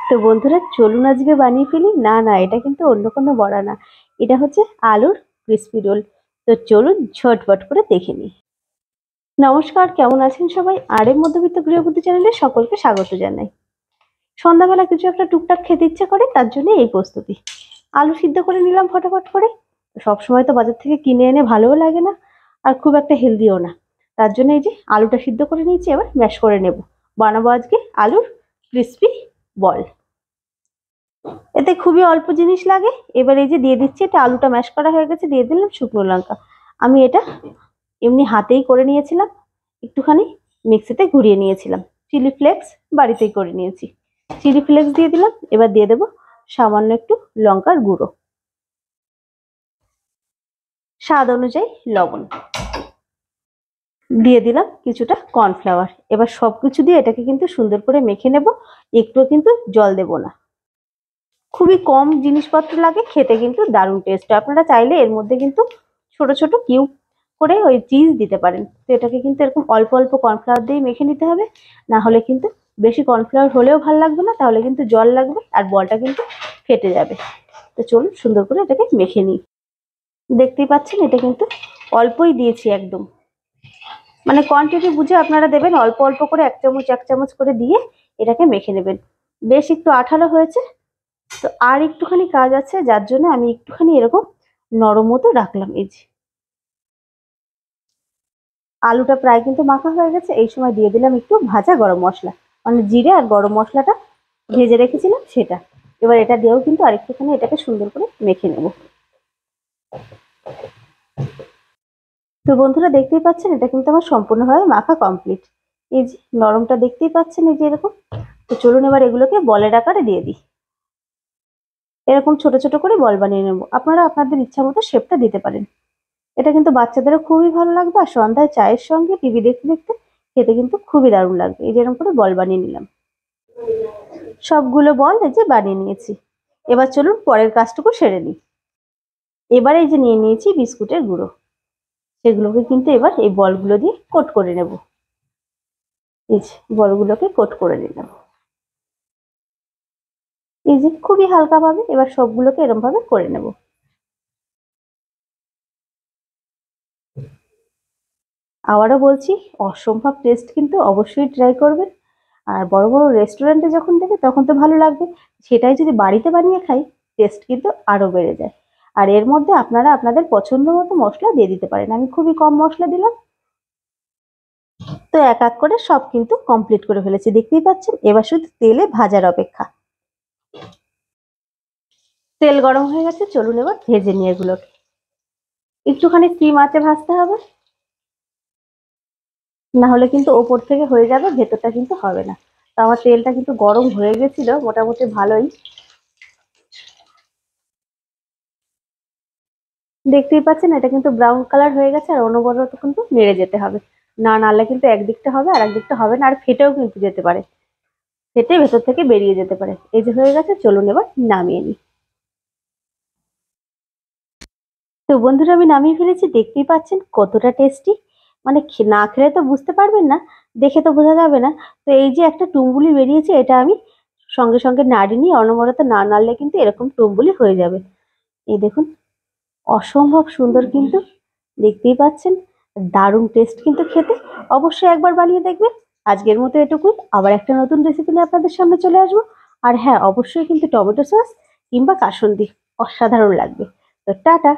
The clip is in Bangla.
তো বন্ধুরা চলুন আজকে বানিয়ে ফেলি। না না, এটা কিন্তু অন্য কোনো বড়া না, এটা হচ্ছে আলুর ক্রিসপি রোল। তো চলুন ঝটপট করে দেখে নিই। নমস্কার, কেমন আছেন সবাই? আর এর মধ্যবিত্ত গৃহবধূ চ্যানেলে সকলকে স্বাগত জানাই। সন্ধ্যাবেলা কিছু একটা টুকটাক খেতে ইচ্ছে করে, তার জন্য এই প্রস্তুতি। আলু সিদ্ধ করে নিলাম ফটাফট করে। সবসময় তো বাজার থেকে কিনে এনে ভালোও লাগে না, আর খুব একটা হেলদিও না। তার জন্য এই যে আলুটা সিদ্ধ করে নিয়েছি, এবার ম্যাশ করে নেব। বানাবো আজকে আলুর ক্রিসপি বল। এতে খুবই অল্প জিনিস লাগে। এবার এই যে দিয়ে দিচ্ছি, এটা আলুটা ম্যাশ করা হয়ে গেছে, দিয়ে দিলাম শুকনো লঙ্কা। আমি এটা এমনি হাতেই করে নিয়েছিলাম, একটুখানি মিক্সিতে ঘুরিয়ে নিয়েছিলাম। চিলি ফ্লেক্স বাড়িতেই করে নিয়েছি, চিলি ফ্লেক্স দিয়ে দিলাম। এবার দিয়ে দেবো সামান্য একটু লঙ্কার গুঁড়ো, স্বাদ অনুযায়ী লবণ, দিয়ে দিলাম কিছুটা কর্নফ্লাওয়ার। এবার সবকিছু দিয়ে এটাকে কিন্তু সুন্দর করে মেখে নেব, একটুও কিন্তু জল দেব না। খুবই কম জিনিসপত্র লাগে, খেতে কিন্তু দারুণ টেস্ট। আপনারা চাইলে এর মধ্যে কিন্তু ছোট ছোট কিউব করে ওই চিজ দিতে পারেন। তো এটাকে কিন্তু এরকম অল্প অল্প কর্নফ্লাওয়ার দিয়ে মেখে নিতে হবে, না হলে কিন্তু বেশি কর্নফ্লাওয়ার হলেও ভালো লাগবে না, তাহলে কিন্তু জল লাগবে আর বলটা কিন্তু ফেটে যাবে। তো চলুন সুন্দর করে এটাকে মেখে নিই। দেখতেই পাচ্ছেন এটা কিন্তু অল্পই দিয়েছি একদম, মানে কোয়ান্টিটি বুঝে আপনারা দেবেন, অল্প অল্প করে এক চামচ করে দিয়ে এটাকে মেখে নেবেন। বেশ একটু আঠালো হয়েছে, তো আর একটুখানি কাজ আছে, যার জন্য আমি একটুখানি এরকম নরম মতো রাখলাম। এই যে আলুটা প্রায় কিন্তু মাখা হয়ে গেছে, এই সময় দিয়ে দিলাম একটু ভাজা গরম মশলা, মানে জিরে আর গরম মশলাটা ভেজে রেখেছিলাম সেটা। এবার এটা দিয়েও কিন্তু আরেকটুখানি এটাকে সুন্দর করে মেখে নেব। তো বন্ধুরা দেখতেই পাচ্ছেন এটা কিন্তু আমার সম্পূর্ণভাবে মাখা কমপ্লিট। এই যে নরমটা দেখতেই পাচ্ছেন, এই যে এরকম। তো চলুন এবার এগুলোকে বলের আকারে দিয়ে দিই। এরকম ছোট ছোট করে বল বানিয়ে নেব, আপনারা আপনাদের ইচ্ছা মতো শেপটা দিতে পারেন। এটা কিন্তু বাচ্চাদেরও খুবই ভালো লাগবে, আর সন্ধ্যায় চায়ের সঙ্গে টিভি দেখতে দেখতে খেতে কিন্তু খুবই দারুণ লাগবে। এই যেরকম করে বল বানিয়ে নিলাম, সবগুলো বল এই যে বানিয়ে নিয়েছি। এবার চলুন পরের কাজটুকু সেরে নিই। এবার এই যে নিয়ে নিয়েছি বিস্কুটের গুঁড়ো, সেগুলোকে কিন্তু এবার এই বলগুলো দিয়ে কোট করে নেব। এই যে বলগুলোকে কোট করে নিলাম, এই যে খুবই হালকা ভাবে। এবার সবগুলোকে এরকম ভাবে করে নেব। আবারও বলছি, অসম্ভব টেস্ট, কিন্তু অবশ্যই ট্রাই করবেন। আর বড় বড় রেস্টুরেন্টে যখন দেবে তখন তো ভালো লাগবে, সেটাই যদি বাড়িতে বানিয়ে খাই টেস্ট কিন্তু আরো বেড়ে যায়। আর এর মধ্যে আপনারা আপনাদের পছন্দ মতো মশলা দিয়ে দিতে পারেন, আমি খুবই কম মশলা দিলাম। তো এক এক করে সব কিন্তু কমপ্লিট করে ফেলেছি, দেখতেই পাচ্ছেন। এবার শুধু তেলে ভাজার অপেক্ষা। তেল গরম হয়ে গেছে, চলুন এবার ভেজে নিয়ে এগুলোকে। একটুখানি সিম আঁচে ভাজতে হবে, না হলে কিন্তু ওপর থেকে হয়ে যাবে, ভেতরটা কিন্তু হবে না। তো আমার তেলটা কিন্তু গরম হয়ে গেছিল মোটামুটি ভালোই, দেখতেই পাচ্ছেন। এটা কিন্তু ব্রাউন কালার হয়ে গেছে, আর অনবরত কিন্তু নেড়ে যেতে হবে। না নাড়লে কিন্তু একদিকটা হবে আর একদিকটা হবে না, আর ফেটেও কিন্তু যেতে পারে, ফেটে ভেতর থেকে বেরিয়ে যেতে পারে। এই যে হয়ে গেছে, চলুন এবার নামিয়ে নিই। তো বন্ধুরা আমি নামিয়ে ফেলেছি, দেখতেই পাচ্ছেন কতটা টেস্টি। মানে না খেলে তো বুঝতে পারবেন না, দেখে তো বোঝা যাবে না। তো এই যে একটা টুম্বুলি বেরিয়েছে, এটা আমি সঙ্গে সঙ্গে নাড়িনি, অনবরত না নাড়লে কিন্তু এরকম টুম্বুলি হয়ে যাবে। এই দেখুন, অসম্ভব সুন্দর কিন্তু, দেখতেই পাচ্ছেন। দারুণ টেস্ট কিন্তু খেতে, অবশ্যই একবার বানিয়ে দেখবেন। আজকের মতো এটুকুই, আবার একটা নতুন রেসিপি নিয়ে আপনাদের সামনে চলে আসবো। আর হ্যাঁ, অবশ্যই কিন্তু টমেটো সস কিংবা কাসুন্দি অসাধারণ লাগবে। তো টাটা।